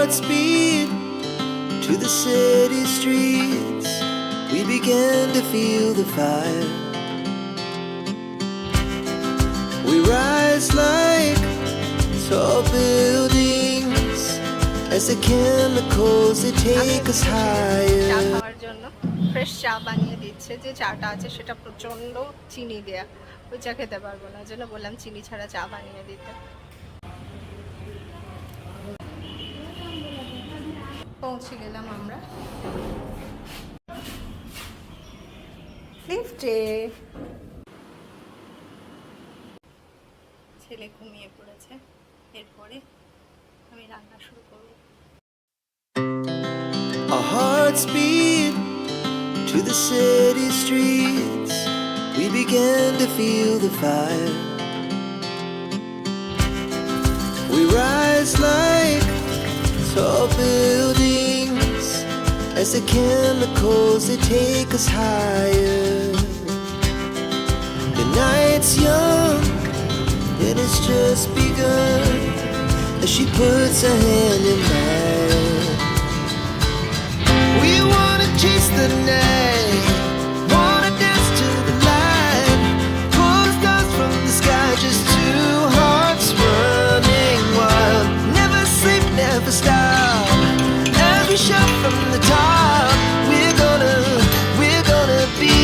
hearts beat to the city streets. We began to feel the fire. We rise like tall buildings as the chemicals they take us higher. চা খাওয়ার জন্য fresh চা বানিয়ে দিচ্ছে। যে চাটা আছে সেটা প্রচণ্ড চিনি দেয়া, ওই চা খেতে পারবো না, জন্য বললাম চিনি ছাড়া চা বানিয়ে দিতে। পৌঁছে গেলাম আমরা লিফটে। ছেলে ঘুমিয়ে পড়েছে, এরপরে আমি রান্না শুরু করব। Our hearts beat to the city streets. We began to feel the fire. We rise like tall buildings as the chemicals they take us higher. The night's young and it's just begun as she puts her hand in mine. We wanna chase the night, wanna dance to the light, pull the stars from the sky, just two hearts running wild. Never sleep, never stop, as we shout from the top. We're gonna be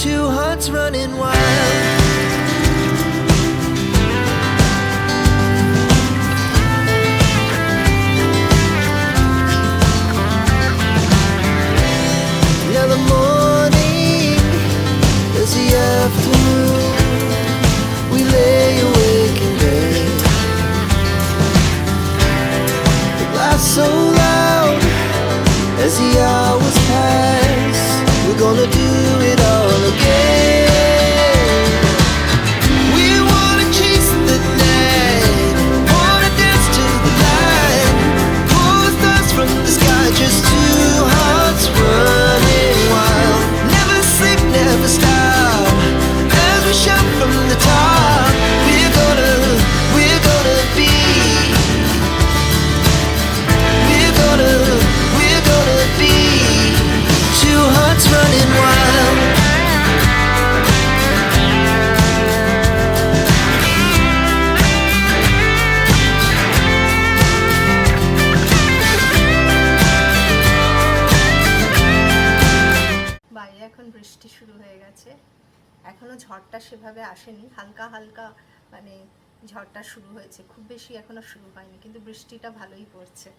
two hearts running wild. Now the morning is the afternoon. We lay awake in bed. The laughs so loud as the hours pass. We're gonna do it all again. We wanna chase the night, wanna dance to the light, pull the stars from the sky, just two hearts running wild. Never sleep, never stop, as we shout from the top. We're gonna be, we're gonna be two hearts running wild. বাইরে এখন বৃষ্টি শুরু হয়ে গেছে, এখনো ঝড়টা সেভাবে আসেনি, হালকা হালকা মানে ঝড়টা শুরু হয়েছে, খুব বেশি এখনো শুরু হয়নি, কিন্তু বৃষ্টিটা ভালোই পড়ছে।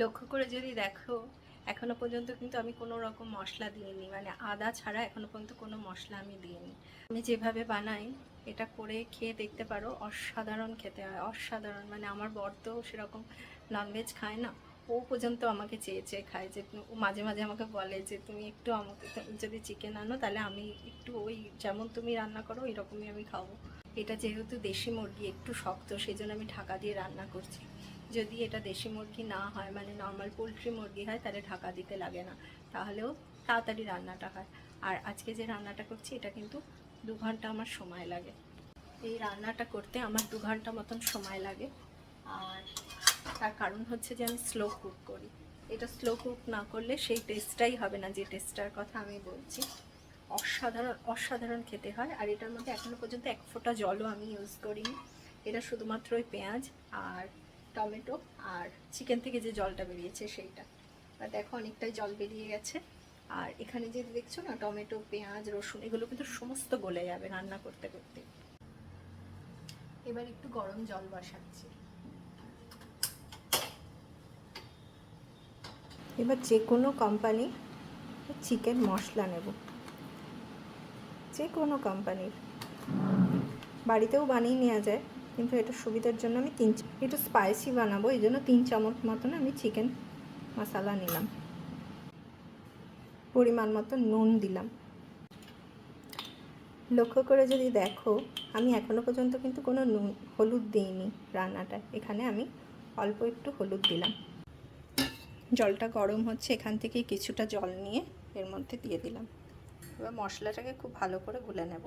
লক্ষ্য করে যদি দেখো, এখনো পর্যন্ত কিন্তু আমি কোনো রকম মশলা দিইনি, মানে আদা ছাড়া এখনো পর্যন্ত কোনো মশলা আমি দিইনি। আমি যেভাবে বানাই এটা করে খেয়ে দেখতে পারো, অসাধারণ খেতে হয়, অসাধারণ। মানে আমার বর তো সেরকম ননভেজ খায় না, ও পর্যন্ত আমাকে চেয়ে চেয়ে খায়, যে ও মাঝে মাঝে আমাকে বলে যে তুমি একটু আমাকে যদি চিকেন আনো তাহলে আমি একটু ওই যেমন তুমি রান্না করো এরকমই আমি খাবো। এটা যেহেতু দেশি মুরগি একটু শক্ত, সেই জন্য আমি ঢাকা দিয়ে রান্না করছি। যদি এটা দেশি মুরগি না হয়, মানে নর্মাল পোলট্রি মুরগি হয়, তাহলে ঢাকা দিতে লাগে না, তাহলেও তাড়াতাড়ি রান্নাটা হয়। আর আজকে যে রান্নাটা করছি এটা কিন্তু 2 ঘন্টা আমার সময় লাগে। এই রান্নাটা করতে আমার 2 ঘন্টা মতন সময় লাগে। আর তার কারণ হচ্ছে যে আমি স্লো কুক করি, এটা স্লো কুক না করলে সেই টেস্টটাই হবে না, যে টেস্টটার কথা আমি বলছি। অসাধারণ অসাধারণ খেতে হয়। আর এটার মধ্যে এখনও পর্যন্ত 1 ফোঁটা জলও আমি ইউজ করিনি, এটা শুধুমাত্র ওই পেঁয়াজ আর টমেটো আর চিকেন থেকে যে জলটা বেরিয়েছে সেইটা। আর দেখো অনেকটাই জল বেরিয়ে গেছে। আর এখানে যে দেখছো না টমেটো, পেঁয়াজ, রসুন, এগুলো কিন্তু সমস্ত গলে যাবে রান্না করতে করতে। এবার একটু গরম জল বসাচ্ছি। এবার যে কোনো কোম্পানি চিকেন মশলা নেব, যে কোনো কোম্পানির, বাড়িতেও বানিয়ে নেওয়া যায়, কিন্তু এটা সুবিধার জন্য আমি একটু স্পাইসি বানাবো, এই জন্য 3 চামচ মতন আমি চিকেন মশলা নিলাম। পরিমাণ মতো নুন দিলাম। লক্ষ্য করে যদি দেখো, আমি এখনও পর্যন্ত কিন্তু কোনো হলুদ দিইনি রান্নাটায়। এখানে আমি অল্প একটু হলুদ দিলাম। জলটা গরম হচ্ছে, এখান থেকে কিছুটা জল নিয়ে এর মধ্যে দিয়ে দিলাম। এবার মশলাটাকে খুব ভালো করে গুলে নেব।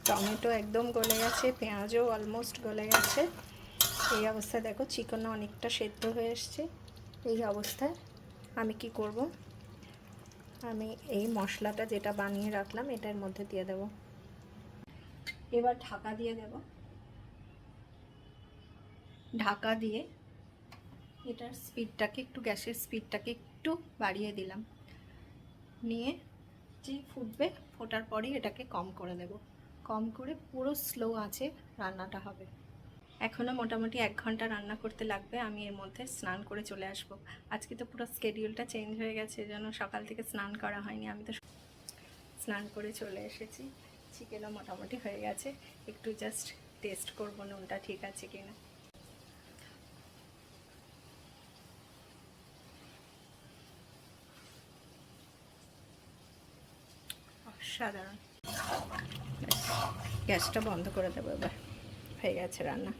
টমেটো একদম গলে গেছে, পেঁয়াজও অলমোস্ট গলে গেছে। এই অবস্থায় দেখো চিকেনও অনেকটা সেদ্ধ হয়ে এসছে। এই অবস্থায় আমি কি করব, আমি এই মশলাটা যেটা বানিয়ে রাখলাম এটার মধ্যে দিয়ে দেব। এবার ঢাকা দিয়ে দেব। ঢাকা দিয়ে এটার স্পিডটাকে একটু, গ্যাসের স্পিডটাকে একটু বাড়িয়ে দিলাম। নিয়ে যে ফুটবে, ফোটার পরই এটাকে কম করে দেব। কম করে পুরো স্লো আঁচে রান্নাটা হবে। এখনও মোটামুটি 1 ঘন্টা রান্না করতে লাগবে। আমি এর মধ্যে স্নান করে চলে আসব। আজকে তো পুরো স্কেডিউলটা চেঞ্জ হয়ে গেছে, যেন সকাল থেকে স্নান করা হয়নি। আমি তো স্নান করে চলে এসেছি। চিকেনও মোটামুটি হয়ে গেছে, একটু জাস্ট টেস্ট করব নুনটা ঠিক আছে কিনা। অসাধারণ। গ্যাসটা বন্ধ করে দেবো। এবার হয়ে গেছে রান্না।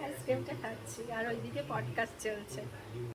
আইসক্রিমটা খাচ্ছি আর ওইদিকে পডকাস্ট চলছে।